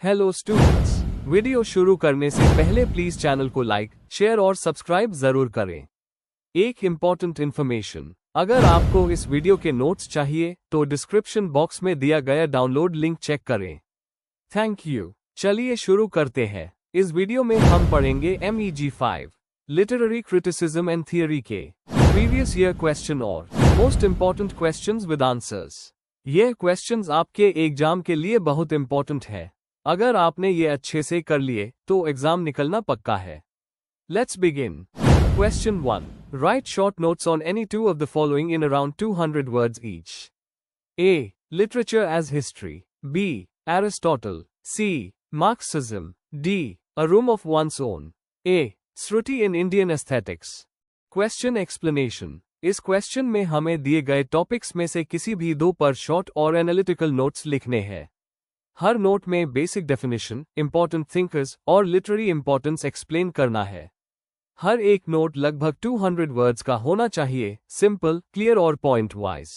Hello students, video शुरू करने से पहले प्लीज चैनल को लाइक, शेयर और सब्सक्राइब जरूर करें। एक इम्पॉर्टेंट इन्फॉर्मेशन, अगर आपको इस वीडियो के नोट्स चाहिए तो डिस्क्रिप्शन बॉक्स में दिया गया डाउनलोड लिंक चेक करें। Thank you. चलिए शुरू करते हैं। इस वीडियो में हम पढ़ेंगे MEG 5 literary criticism and theory के प्रीवियस ईयर क्वेश्चन और most important questions with answers. ये क्वेश्चंस आपके एग्जाम के लिए बहुत इंपॉर्टेंट है। अगर आपने ये अच्छे से कर लिए तो एग्जाम निकलना पक्का है। Let's begin. Question 1. Write short notes on any two of the following in around 200 words each. A. Literature as history. B. Aristotle. C. Marxism. D. A room of one's own. A. Shruti in Indian aesthetics. Question explanation. इस question में हमें दिए गए topics में से किसी भी दो पर शॉर्ट और एनालिटिकल नोट्स लिखने हैं। हर नोट में बेसिक डेफिनेशन, इंपॉर्टेंट थिंकर्स और लिटरेरी इंपॉर्टेंस एक्सप्लेन करना है। हर एक नोट लगभग 200 वर्ड्स का होना चाहिए, सिंपल, क्लियर और point wise.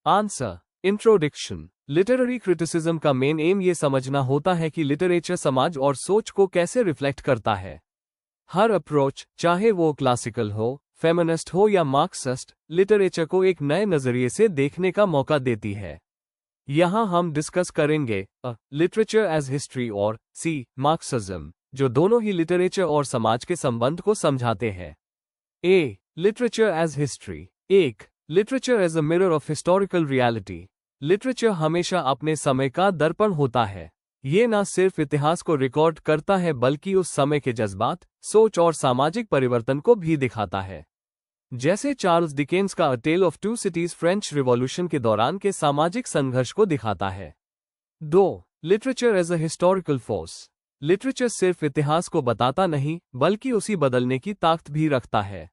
Answer. Introduction. Literary criticism का मेन एम ये समझना होता है कि लिटरेचर समाज और सोच को कैसे रिफ्लेक्ट करता है। हर अप्रोच, चाहे वो क्लासिकल हो, फेमिनिस्ट हो या मार्क्सिस्ट, लिटरेचर को एक नए नजरिए से देखने का मौका देती है। यहाँ हम डिस्कस करेंगे लिटरेचर एज हिस्ट्री और सी. मार्क्सिज्म, जो दोनों ही लिटरेचर और समाज के संबंध को समझाते हैं। A. Literature as history. 1. Literature as a mirror of historical reality. Literature हमेशा अपने समय का दर्पण होता है। ये न सिर्फ इतिहास को रिकॉर्ड करता है बल्कि उस समय के जज्बात, सोच और सामाजिक परिवर्तन को भी दिखाता है। जैसे चार्ल्स डिकेंस का a tale of two cities French revolution के दौरान के सामाजिक संघर्ष को दिखाता है। 2. Literature as a historical force. Literature सिर्फ इतिहास को बताता नहीं बल्कि उसी बदलने की ताकत भी रखता है।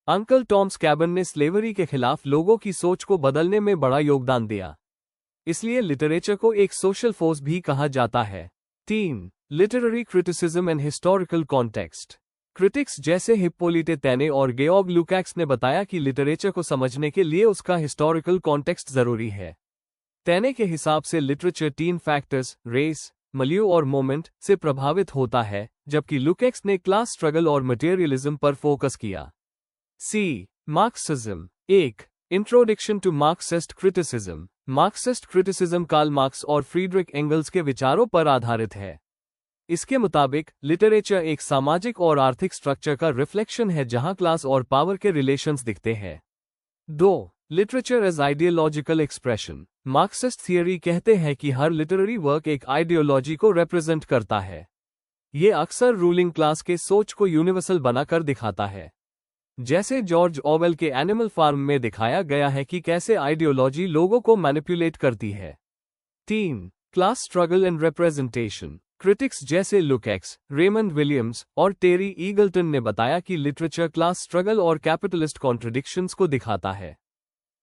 अंकल टॉम्स कैबन ने स्लेवरी के खिलाफ लोगों की सोच को बदलने में बड़ा योगदान दिया। इसलिए लिटरेचर को एक सोशल फोर्स भी कहा जाता है। 3. Literary criticism and historical context. Critics जैसे हिप्पोलिटे तैने और गेओर्ग लुकाक्स ने बताया कि लिटरेचर को समझने के लिए उसका हिस्टोरिकल कॉन्टेक्स्ट जरूरी है। तैने के हिसाब से लिटरेचर 3 फैक्टर्स, रेस, मिलियू और मोमेंट, से प्रभावित होता है, जबकि लुकाक्स ने क्लास स्ट्रगल और मटेरियलिज्म पर फोकस किया। C. Marxism. 1. Introduction to Marxist criticism. Marxist criticism Karl Marx और फ्रीडरिक एंगल्स के विचारों पर आधारित है। इसके मुताबिक लिटरेचर एक सामाजिक और आर्थिक स्ट्रक्चर का रिफ्लेक्शन है जहां क्लास और पावर के रिलेशंस दिखते हैं। 2. Literature as ideological expression. Marxist theory कहते हैं कि हर लिटरेरी वर्क एक आइडियोलॉजी को रिप्रेजेंट करता है। ये अक्सर रूलिंग क्लास के सोच को यूनिवर्सल बनाकर दिखाता है। जैसे जॉर्ज ऑवेल के एनिमल फार्म में दिखाया गया है कि कैसे आइडियोलॉजी लोगों को मैनिपुलेट करती है। 3. Class struggle and representation. Critics जैसे लुकाक्स, रेमंड विलियम्स और टेरी ईगल्टन ने बताया कि लिटरेचर क्लास स्ट्रगल और कैपिटलिस्ट कॉन्ट्रडिक्शंस को दिखाता है।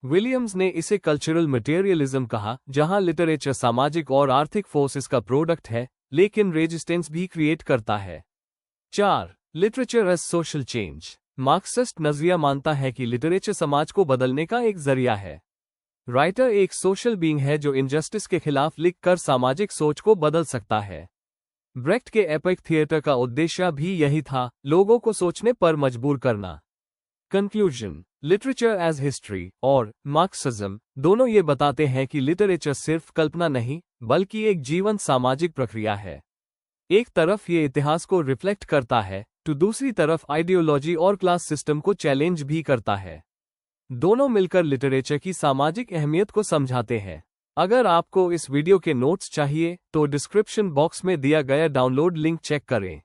विलियम्स ने इसे कल्चरल मटेरियलिज्म कहा, जहां लिटरेचर सामाजिक और आर्थिक फोर्सेस का प्रोडक्ट है लेकिन रेजिस्टेंस भी क्रिएट करता है। 4. Literature as social change. Marxist नजरिया मानता है कि लिटरेचर समाज को बदलने का एक जरिया है। राइटर एक सोशल बीइंग है जो इनजस्टिस के खिलाफ लिखकर सामाजिक सोच को बदल सकता है। ब्रेक्ट के एपिक थिएटर का उद्देश्य भी यही था, लोगों को सोचने पर मजबूर करना। कंक्लूजन। लिटरेचर एज हिस्ट्री और मार्क्सिज्म दोनों ये बताते हैं कि लिटरेचर सिर्फ कल्पना नहीं बल्कि एक जीवंत सामाजिक प्रक्रिया है। एक तरफ ये इतिहास को रिफ्लेक्ट करता है तो दूसरी तरफ आइडियोलॉजी और क्लास सिस्टम को चैलेंज भी करता है। दोनों मिलकर लिटरेचर की सामाजिक अहमियत को समझाते हैं। अगर आपको इस वीडियो के नोट्स चाहिए तो डिस्क्रिप्शन बॉक्स में दिया गया डाउनलोड लिंक चेक करें।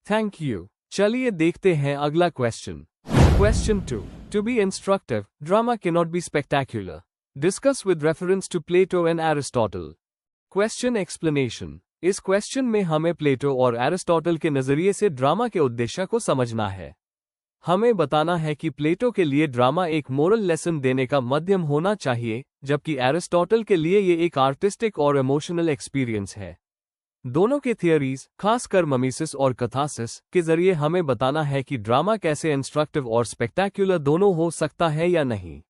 Thank you. चलिए देखते हैं अगला question. Question 2. To be instructive, drama cannot be spectacular. Discuss with reference to Plato and Aristotle. Question explanation. इस क्वेश्चन में हमें प्लेटो और एरिस्टोटल के नजरिए से ड्रामा के उद्देश्य को समझना है। हमें बताना है कि प्लेटो के लिए ड्रामा एक मोरल लेसन देने का माध्यम होना चाहिए, जबकि एरिस्टोटल के लिए ये एक आर्टिस्टिक और इमोशनल एक्सपीरियंस है। दोनों के थियरीज, खासकर मिमेसिस और कथासिस, के जरिए हमें बताना है कि ड्रामा कैसे इंस्ट्रक्टिव और स्पेक्टेक्युलर दोनों हो सकता है या नहीं।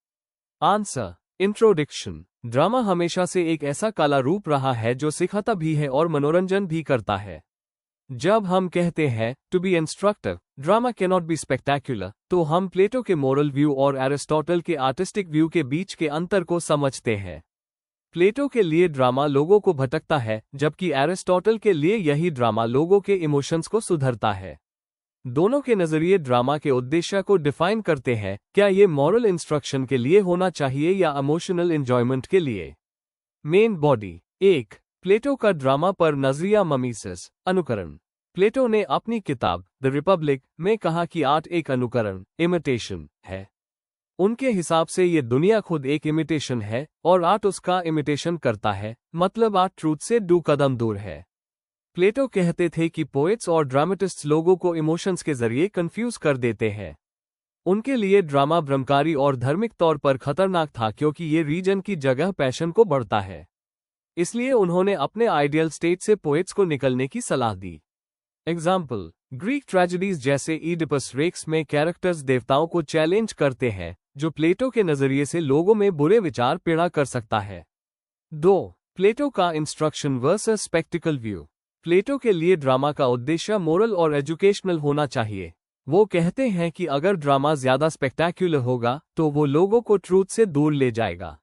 आंसर। इंट्रोडक्शन। ड्रामा हमेशा से एक ऐसा कला रूप रहा है जो सिखाता भी है और मनोरंजन भी करता है। जब हम कहते हैं to be instructive, drama cannot be spectacular, तो हम प्लेटो के मोरल व्यू और एरिस्टोटल के आर्टिस्टिक व्यू के बीच के अंतर को समझते हैं। प्लेटो के लिए ड्रामा लोगों को भटकता है, जबकि एरिस्टोटल के लिए यही ड्रामा लोगों के इमोशंस को सुधरता है। दोनों के नजरिए ड्रामा के उद्देश्य को डिफाइन करते हैं, क्या ये मॉरल इंस्ट्रक्शन के लिए होना चाहिए या इमोशनल एंजॉयमेंट के लिए। Main body. 1. प्लेटो का ड्रामा पर नजरिया ममीसिस, अनुकरण। प्लेटो ने अपनी किताब द रिपब्लिक में कहा कि आर्ट एक अनुकरण, इमिटेशन है। उनके हिसाब से ये दुनिया खुद एक इमिटेशन है और आर्ट उसका इमिटेशन करता है, मतलब आर्ट ट्रूथ से 2 कदम दूर है। प्लेटो कहते थे कि पोएट्स और ड्रामेटिस्ट्स लोगों को इमोशंस के जरिए कंफ्यूज कर देते हैं। उनके लिए ड्रामा भ्रमकारी और धार्मिक तौर पर खतरनाक था क्योंकि ये रीजन की जगह पैशन को बढ़ता है। इसलिए उन्होंने अपने आइडियल स्टेट से पोएट्स को निकलने की सलाह दी। एग्जाम्पल, ग्रीक ट्रेजेडीज जैसे ईडिपस रेक्स में कैरेक्टर्स देवताओं को चैलेंज करते हैं, जो प्लेटो के नजरिए से लोगों में बुरे विचार पैदा कर सकता है। 2. प्लेटो का इंस्ट्रक्शन वर्सेस स्पेक्टिकल व्यू। प्लेटो के लिए ड्रामा का उद्देश्य मोरल और एजुकेशनल होना चाहिए। वो कहते हैं कि अगर ड्रामा ज्यादा स्पेक्टैक्युलर होगा तो वो लोगों को ट्रूथ से दूर ले जाएगा।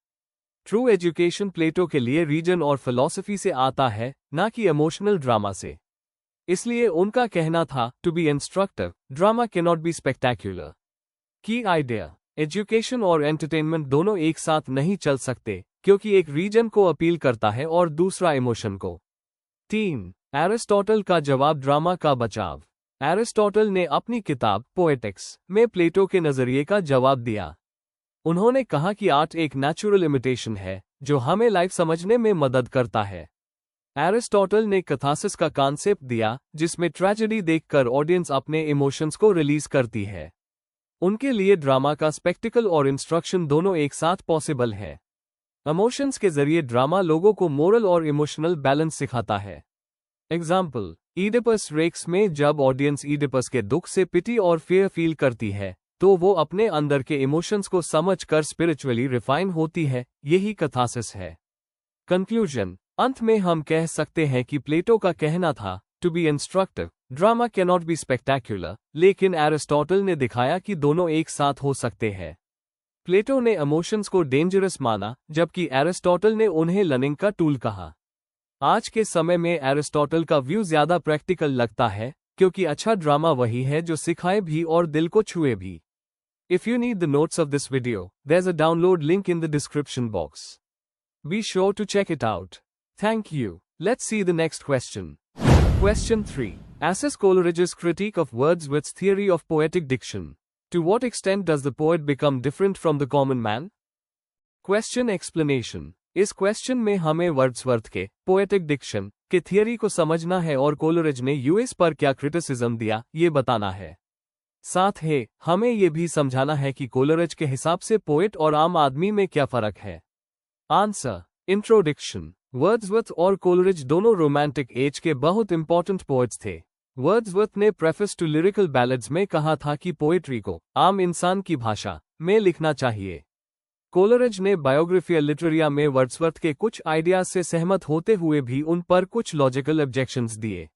ट्रू एजुकेशन प्लेटो के लिए रीजन और फिलॉसफी से आता है, ना कि इमोशनल ड्रामा से। इसलिए उनका कहना था to be instructive, drama cannot be spectacular. Key idea, education और एंटरटेनमेंट दोनों एक साथ नहीं चल सकते, क्योंकि एक रीजन को अपील करता है और दूसरा इमोशन को। 3. एरिस्टोटल का जवाब, ड्रामा का बचाव। एरिस्टोटल ने अपनी किताब पोएटिक्स में प्लेटो के नजरिए का जवाब दिया। उन्होंने कहा कि आर्ट एक नेचुरल इमिटेशन है जो हमें लाइफ समझने में मदद करता है। एरिस्टोटल ने कैथार्सिस का कॉन्सेप्ट दिया, जिसमें ट्रेजेडी देखकर ऑडियंस अपने इमोशंस को रिलीज करती है। उनके लिए ड्रामा का स्पेक्टिकल और इंस्ट्रक्शन दोनों एक साथ पॉसिबल है। इमोशंस के जरिए ड्रामा लोगों को मोरल और इमोशनल बैलेंस सिखाता है। एग्जाम्पल, ईडिपस रेक्स में जब ऑडियंस ईडिपस के दुख से पिटी और फियर फील करती है, तो वो अपने अंदर के इमोशंस को समझकर स्पिरिचुअली रिफाइन होती है। यही कैथार्सिस है। कंक्लूजन, अंत में हम कह सकते हैं कि प्लेटो का कहना था to be instructive, drama cannot be spectacular, लेकिन एरिस्टोटल ने दिखाया कि दोनों एक साथ हो सकते हैं। प्लेटो ने इमोशंस को डेंजरस माना, जबकि एरिस्टोटल ने उन्हें लर्निंग का टूल कहा। आज के समय में एरिस्टोटल का व्यू ज्यादा प्रैक्टिकल लगता है, क्योंकि अच्छा ड्रामा वही है जो सिखाए भी और दिल को छुए भी। If you need the notes of this video, there's a download link in the description box. Be sure to check it out. Thank you. Let's see the next question. Question 3. Assess Coleridge's critique of Wordsworth's theory of poetic diction. To what extent does the poet become different from the common man? Question explanation. इस question में हमें Wordsworth के poetic Dickson के theory को समझना है और Coleridge ने यूएस पर क्या क्रिटिसिज्म दिया ये बताना है। साथ ही हमें ये भी समझाना है कि कोलरिज के हिसाब से पोएट और आम आदमी में क्या फर्क है। आंसर। इंट्रोडक्शन। वर्ड्सवर्थ और कोलरिज दोनों रोमांटिक एज के बहुत इंपॉर्टेंट पोएट्स थे। वर्ड्सवर्थ ने प्रेफेस टू लिरिकल बैलेड्स में कहा था कि पोएट्री को आम इंसान की भाषा में लिखना चाहिए। कोलरिज ने बायोग्राफिया लिटरेरिया में वर्ड्सवर्थ के कुछ आइडियाज से सहमत होते हुए भी उन पर कुछ लॉजिकल ऑब्जेक्शंस दिए।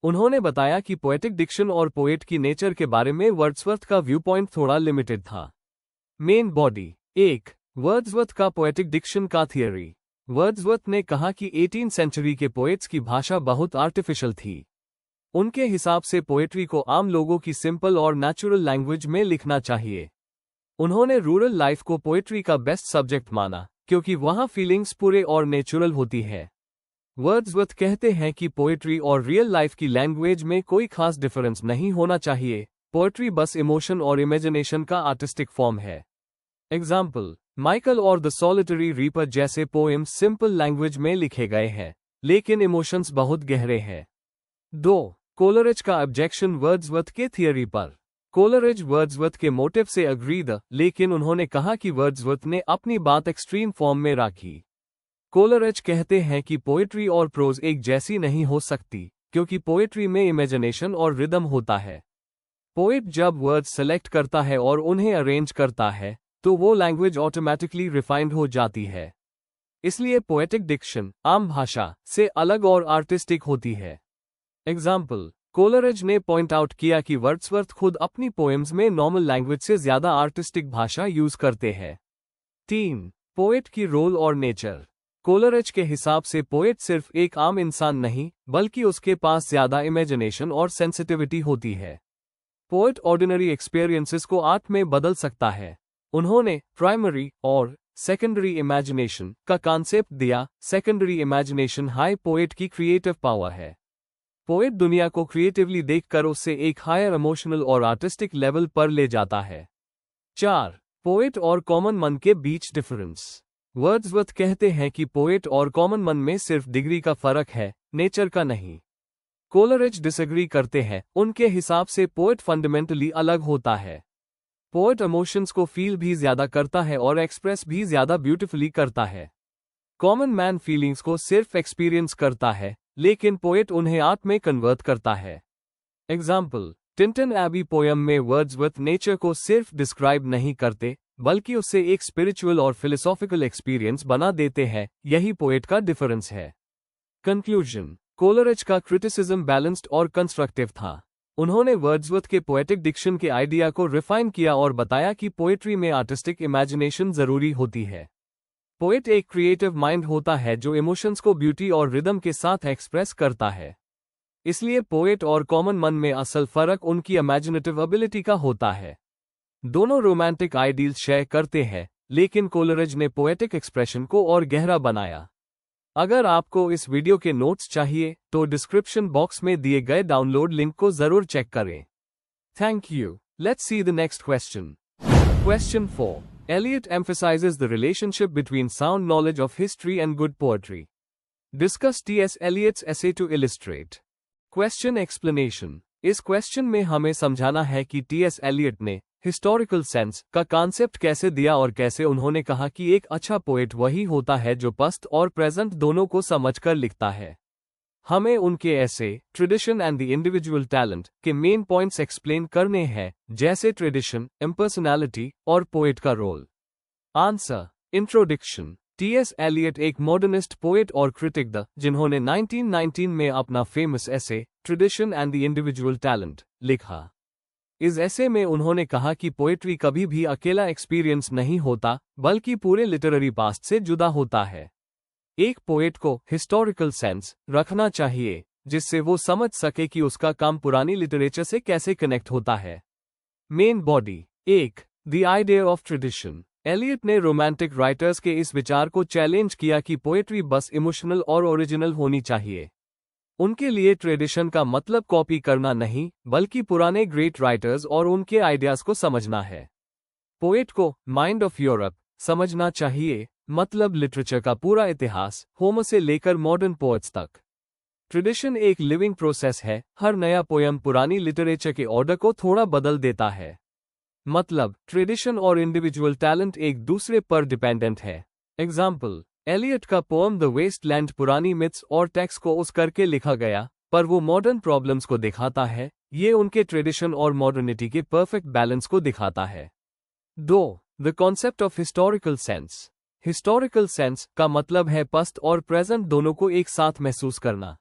उन्होंने बताया कि पोएटिक डिक्शन और पोएट की नेचर के बारे में वर्ड्सवर्थ का व्यू पॉइंट थोड़ा लिमिटेड था। Main body. 1. वर्ड्सवर्थ का पोएटिक डिक्शन का थियरी। वर्ड्सवर्थ ने कहा कि 18वीं सेंचुरी के पोएट्स की भाषा बहुत आर्टिफिशियल थी। उनके हिसाब से पोएट्री को आम लोगों की सिंपल और नेचुरल लैंग्वेज में लिखना चाहिए। उन्होंने रूरल लाइफ को पोएट्री का बेस्ट सब्जेक्ट माना, क्योंकि वहां फीलिंग्स पूरे और नेचुरल होती है। वर्ड्सवर्थ कहते हैं कि पोएट्री और रियल लाइफ की लैंग्वेज में कोई खास डिफरेंस नहीं होना चाहिए। पोएट्री बस इमोशन और इमेजिनेशन का आर्टिस्टिक फॉर्म है। एग्जाम्पल, माइकल और द सॉलिटरी रीपर जैसे पोएम्स सिंपल लैंग्वेज में लिखे गए हैं, लेकिन इमोशंस बहुत गहरे हैं। 2. कोलरिज का ऑब्जेक्शन वर्ड्सवर्थ के थियरी पर। कोलरिज वर्ड्सवर्थ के मोटिव से अग्रीड, लेकिन उन्होंने कहा कि वर्ड्सवर्थ ने अपनी बात एक्सट्रीम फॉर्म में रखी। कोलरिज कहते हैं कि पोएट्री और प्रोज एक जैसी नहीं हो सकती, क्योंकि पोएट्री में इमेजिनेशन और रिदम होता है। पोएट जब वर्ड्स सेलेक्ट करता है और उन्हें अरेंज करता है, तो वो लैंग्वेज ऑटोमेटिकली रिफाइंड हो जाती है। इसलिए पोएटिक डिक्शन आम भाषा से अलग और आर्टिस्टिक होती है। एग्जाम्पल, कोलरिज ने पॉइंट आउट किया कि वर्ड्सवर्थ खुद अपनी पोएम्स में नॉर्मल लैंग्वेज से ज्यादा आर्टिस्टिक भाषा यूज करते हैं। 3. पोएट की रोल और नेचर। कोलरिज के हिसाब से पोएट सिर्फ एक आम इंसान नहीं, बल्कि उसके पास ज्यादा इमेजिनेशन और सेंसिटिविटी होती है। पोएट ऑर्डिनरी एक्सपीरियंसेस को आर्ट में बदल सकता है। उन्होंने प्राइमरी और सेकेंडरी इमेजिनेशन का कॉन्सेप्ट दिया। सेकेंडरी इमेजिनेशन हाई पोएट की क्रिएटिव पावर है। पोएट दुनिया को क्रिएटिवली देखकर उससे एक हायर इमोशनल और आर्टिस्टिक लेवल पर ले जाता है। 4. पोएट और कॉमन मन के बीच डिफरेंस। वर्ड्सवर्थ कहते हैं कि पोएट और कॉमन मन में सिर्फ डिग्री का फर्क है, नेचर का नहीं। कोलरिज डिसएग्री करते हैं। उनके हिसाब से पोएट फंडामेंटली अलग होता है। पोएट इमोशंस को फील भी ज्यादा करता है और एक्सप्रेस भी ज्यादा ब्यूटिफुली करता है। कॉमन मैन फीलिंग्स को सिर्फ एक्सपीरियंस करता है, लेकिन पोएट उन्हें आर्ट में कन्वर्ट करता है। एग्जाम्पल, टिंटन एबी पोयम में वर्ड्सवर्थ नेचर को सिर्फ डिस्क्राइब नहीं करते, बल्कि उससे एक स्पिरिचुअल और फिलोसॉफिकल एक्सपीरियंस बना देते हैं। यही पोएट का डिफरेंस है। कंक्लूजन, कोलरिज का क्रिटिसिज्म बैलेंस्ड और कंस्ट्रक्टिव था। उन्होंने वर्ड्सवर्थ के पोएटिक डिक्शन के आइडिया को रिफाइन किया और बताया कि पोएट्री में आर्टिस्टिक इमेजिनेशन जरूरी होती है। पोएट एक क्रिएटिव माइंड होता है जो इमोशंस को ब्यूटी और रिदम के साथ एक्सप्रेस करता है। इसलिए पोएट और कॉमन मन में असल फर्क उनकी इमेजिनेटिव एबिलिटी का होता है। दोनों रोमांटिक आइडियल्स शेयर करते हैं, लेकिन कोलरिज ने पोएटिक एक्सप्रेशन को और गहरा बनाया। अगर आपको इस वीडियो के नोट्स चाहिए तो डिस्क्रिप्शन बॉक्स में दिए गए डाउनलोड लिंक को जरूर चेक करें। Thank you. Let's see the next question. Question 4. Eliot emphasizes the relationship between sound knowledge of history and good poetry. Discuss T.S. Eliot's essay to illustrate. Question explanation. इस question में हमें समझाना है कि T.S.. Elliott ने historical sense का concept कैसे दिया और कैसे उन्होंने कहा कि एक अच्छा पोएट वही होता है जो पास्ट और प्रेजेंट दोनों को समझकर लिखता है। हमें उनके essay tradition and the individual talent के मेन पॉइंट्स एक्सप्लेन करने हैं, जैसे ट्रेडिशन, इम्पर्सनैलिटी और पोएट का role. Answer. Introduction. T S. Eliot एक मॉडर्निस्ट पोएट और क्रिटिक द जिन्होंने 1919 में अपना famous essay tradition and the individual talent लिखा। इस ऐसे में उन्होंने कहा कि पोएट्री कभी भी अकेला एक्सपीरियंस नहीं होता, बल्कि पूरे लिटरेरी पास्ट से जुदा होता है। एक पोएट को हिस्टोरिकल सेंस रखना चाहिए, जिससे वो समझ सके कि उसका काम पुरानी लिटरेचर से कैसे कनेक्ट होता है। Main body. 1. The idea of tradition. Eliot ने रोमांटिक राइटर्स के इस विचार को चैलेंज किया कि पोएट्री बस इमोशनल और ओरिजिनल होनी चाहिए। उनके लिए ट्रेडिशन का मतलब कॉपी करना नहीं, बल्कि पुराने ग्रेट राइटर्स और उनके आइडियाज को समझना है। पोएट को माइंड ऑफ यूरोप समझना चाहिए, मतलब लिटरेचर का पूरा इतिहास, होमर से लेकर मॉडर्न पोएट्स तक। ट्रेडिशन एक लिविंग प्रोसेस है, हर नया पोयम पुरानी लिटरेचर के ऑर्डर को थोड़ा बदल देता है। मतलब ट्रेडिशन और इंडिविजुअल टैलेंट एक दूसरे पर डिपेंडेंट है। एग्जाम्पल, एलियट का पोएम द वेस्टलैंड पुरानी मिथ्स और टेक्स्ट को उस करके लिखा गया, पर वो मॉडर्न प्रॉब्लम्स को दिखाता है। ये उनके ट्रेडिशन और मॉडर्निटी के परफेक्ट बैलेंस को दिखाता है। 2. The concept of historical sense. Historical sense का मतलब है पास्ट और प्रेजेंट दोनों को एक साथ महसूस करना।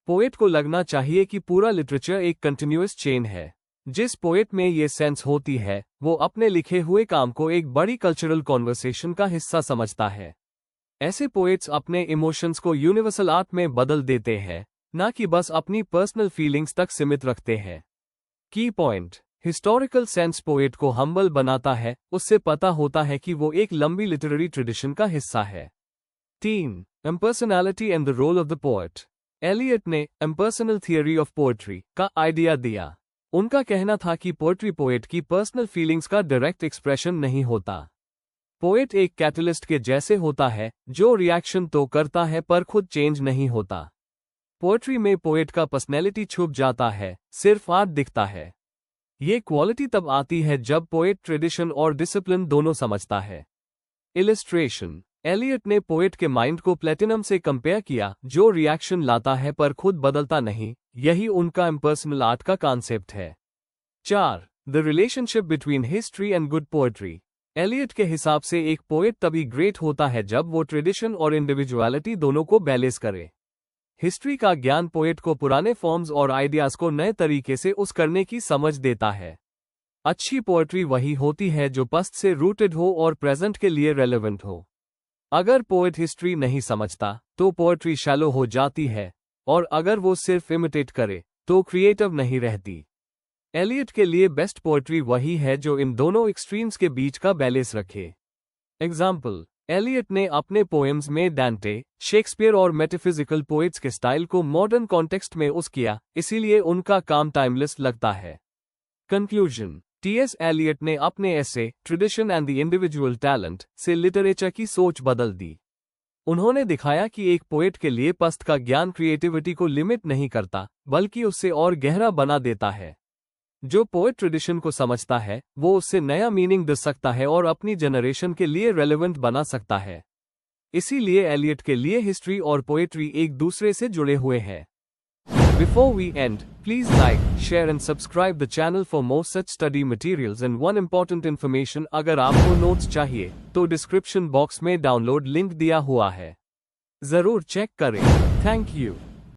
पोएट को लगना चाहिए कि पूरा लिटरेचर एक कंटिन्यूअस चेन है। जिस पोएट में ये सेंस होती है, वो अपने लिखे हुए काम को एक बड़ी कल्चरल कॉन्वर्सेशन का हिस्सा समझता है। ऐसे पोएट्स अपने इमोशंस को यूनिवर्सल आर्ट में बदल देते हैं, ना कि बस अपनी पर्सनल फीलिंग्स तक सीमित रखते हैं। की पॉइंट। हिस्टोरिकल सेंस पोएट को हम्बल बनाता है, उससे पता होता है कि वो एक लंबी लिटरेरी ट्रेडिशन का हिस्सा है। 3. Impersonality and the role of the poet. Eliot ने इम्पर्सनल थियरी ऑफ पोएट्री का आइडिया दिया। उनका कहना था कि पोएट्री पोएट की पर्सनल फीलिंग्स का डायरेक्ट एक्सप्रेशन नहीं होता। पोएट एक कैटलिस्ट के जैसे होता है, जो रिएक्शन तो करता है पर खुद चेंज नहीं होता। पोएट्री में पोएट का पर्सनैलिटी छुप जाता है, सिर्फ आर्ट दिखता है। ये क्वालिटी तब आती है जब पोएट ट्रेडिशन और डिसिप्लिन दोनों समझता है। इलिस्ट्रेशन। एलियट ने पोएट के माइंड को प्लेटिनम से कंपेयर किया, जो रिएक्शन लाता है पर खुद बदलता नहीं। यही उनका इम्पर्सनल आर्ट का कॉन्सेप्ट है। 4. The relationship between history and good poetry. Eliot के हिसाब से एक पोएट तभी ग्रेट होता है जब वो ट्रेडिशन और इंडिविजुअलिटी दोनों को बैलेंस करे। हिस्ट्री का ज्ञान पोएट को पुराने फॉर्म्स और आइडियाज को नए तरीके से उस करने की समझ देता है। अच्छी पोएट्री वही होती है जो पास्ट से रूटेड हो और प्रेजेंट के लिए रेलेवेंट हो। अगर पोएट हिस्ट्री नहीं समझता तो पोएट्री शैलो हो जाती है, और अगर वो सिर्फ इमिटेट करे तो क्रिएटिव नहीं रहती। एलियट के लिए बेस्ट पोएट्री वही है जो इन दोनों एक्सट्रीम्स के बीच का बैलेंस रखे। एग्जाम्पल, एलियट ने अपने पोएम्स में डांटे, शेक्सपियर और मेटाफिजिकल पोएट्स के स्टाइल को मॉडर्न कॉन्टेक्स्ट में यूज किया, इसीलिए उनका काम टाइमलेस लगता है। Conclusion, T.S.. एलियट ने अपने ऐसे tradition and the individual talent से लिटरेचर की सोच बदल दी। उन्होंने दिखाया कि एक पोएट के लिए पास्ट का ज्ञान क्रिएटिविटी को लिमिट नहीं करता, बल्कि उससे और गहरा बना देता है। जो पोएट ट्रेडिशन को समझता है वो उससे नया मीनिंग दे सकता है और अपनी जनरेशन के लिए रेलेवेंट बना सकता है। इसीलिए एलियट के लिए हिस्ट्री और पोएट्री एक दूसरे से जुड़े हुए हैं। Before we end, please like, share and subscribe the channel for more such study materials and one important information, अगर आपको नोट्स चाहिए तो डिस्क्रिप्शन बॉक्स में डाउनलोड लिंक दिया हुआ है, जरूर चेक करें। Thank you.